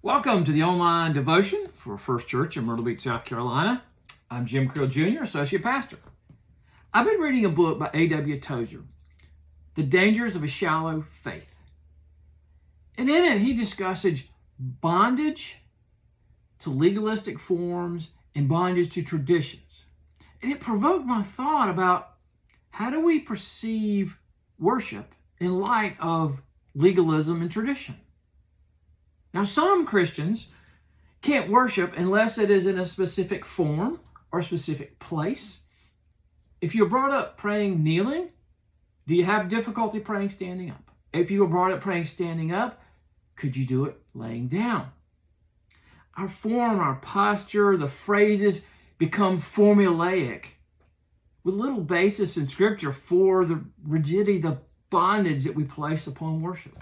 Welcome to the online devotion for First Church in Myrtle Beach, South Carolina. I'm Jim Creel Jr., Associate Pastor. I've been reading a book by A.W. Tozer, The Dangers of a Shallow Faith. And in it, he discusses bondage to legalistic forms and bondage to traditions. And it provoked my thought about how do we perceive worship in light of legalism and tradition. Now, some Christians can't worship unless it is in a specific form or specific place. If you're brought up praying kneeling, do you have difficulty praying standing up? If you were brought up praying standing up, could you do it laying down? Our form, our posture, the phrases become formulaic with little basis in Scripture for the rigidity, the bondage that we place upon worship.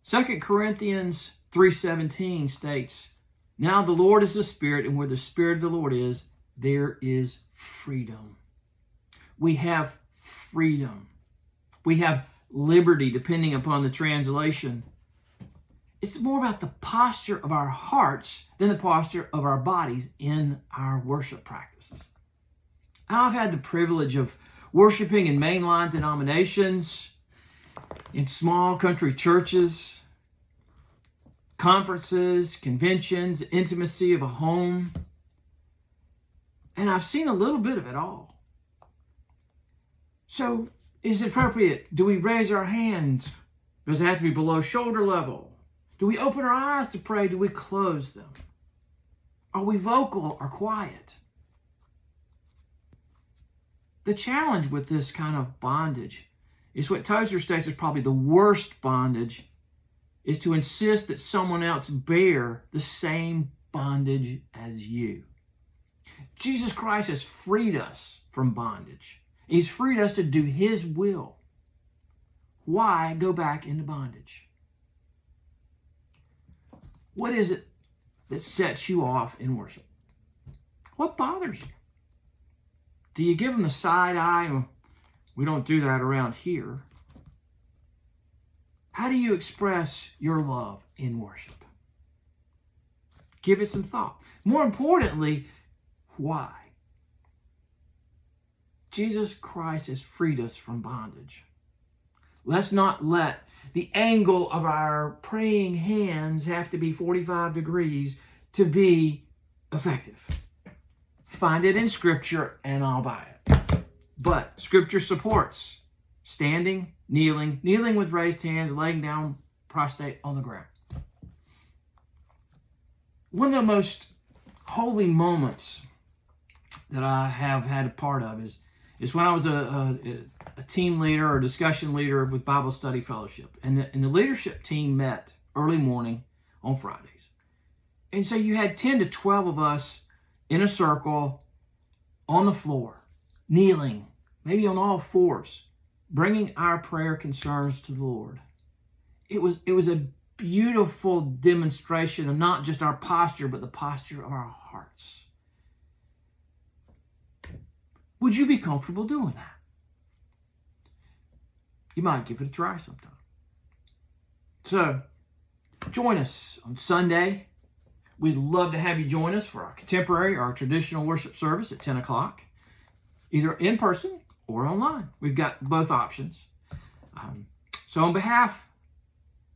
2 Corinthians 3:17 states, "Now the Lord is the Spirit, and where the Spirit of the Lord is, there is freedom." We have freedom. We have liberty, depending upon the translation. It's more about the posture of our hearts than the posture of our bodies in our worship practices. I've had the privilege of worshiping in mainline denominations, in small country churches, conferences, conventions, intimacy of a home. And I've seen a little bit of it all. So, is it appropriate? Do we raise our hands? Does it have to be below shoulder level? Do we open our eyes to pray? Do we close them? Are we vocal or quiet? The challenge with this kind of bondage is what Tozer states is probably the worst bondage, is to insist that someone else bear the same bondage as you. Jesus Christ has freed us from bondage. He's freed us to do His will. Why go back into bondage? What is it that sets you off in worship? What bothers you? Do you give them the side eye? We don't do that around here. How do you express your love in worship? Give it some thought. More importantly, why? Jesus Christ has freed us from bondage. Let's not let the angle of our praying hands have to be 45 degrees to be effective. Find it in Scripture and I'll buy it. But Scripture supports standing, kneeling with raised hands, laying down prostrate on the ground. One of the most holy moments that I have had a part of is when I was a team leader or discussion leader with Bible Study Fellowship. And the leadership team met early morning on Fridays. And so you had 10 to 12 of us in a circle on the floor, kneeling, maybe on all fours, bringing our prayer concerns to the Lord. It was a beautiful demonstration of not just our posture, but the posture of our hearts. Would you be comfortable doing that? You might give it a try sometime. So, join us on Sunday. We'd love to have you join us for our contemporary or our traditional worship service at 10 o'clock, either in person or online. We've got both options. So on behalf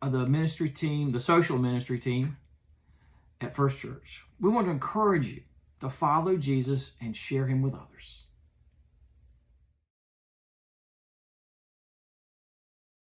of the ministry team, the social ministry team at First Church, we want to encourage you to follow Jesus and share Him with others.